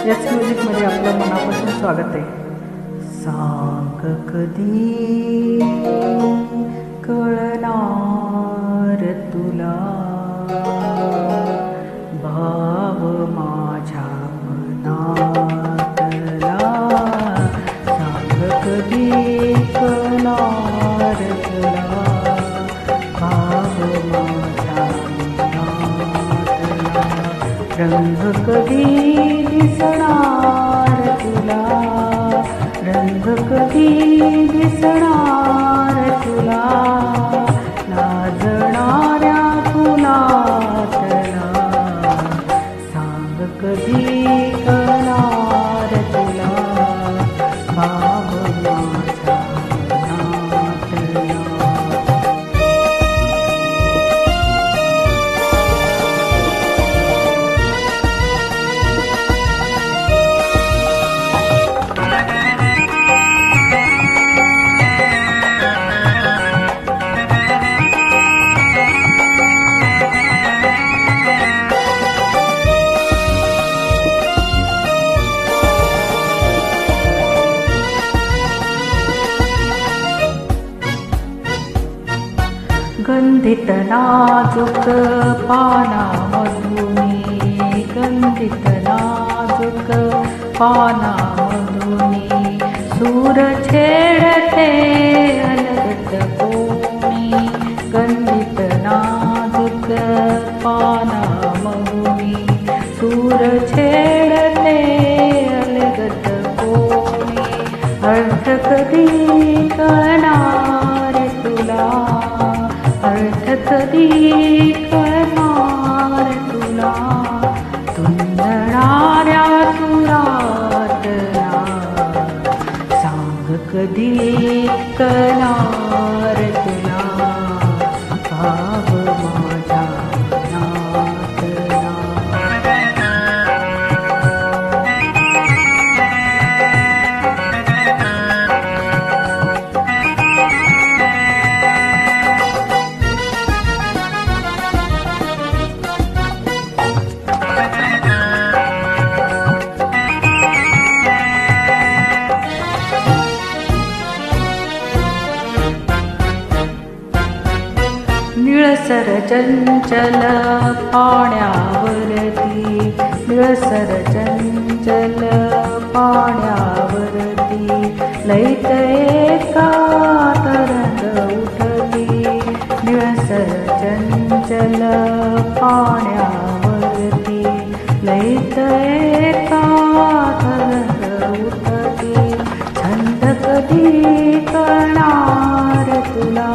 याच म्युझिकमध्ये आपलं मनापासून स्वागत आहे. सांग कधी कळणार तुला भाव माझ्या मनातला. सांग कधी कळणार तुला भाव माझ्या मनातला. रंग कधी दिसणार तुला, रंग कधी दिसणार तुला, लाजणाऱ्या फुलातला. सांग कधी कळणार तुला भाव माझ्या मनातला. गंधित नाजूक पानामधुनी, गंधित नाजूक पानामधुनी, सूर छेडते अलगद कोणी. गंधित नाजूक पानामधुनी, सूर छेडते अलगद कोणी. अर्थ कधी कळणार तुला, अर्थ कधी कळणार तुला, तुंदणाऱ्या सुरातला. सांग कधी कळणार तुला भाव माझ्या मनातला. निळसर चंचल पाण्यावरती, निळसर चंचल पाण्यावरती, लयत एका तरंग उठली. निळसर चंचल पाण्यावरती, लयत एका तरंग उठली. छंद कधी कळणार तुला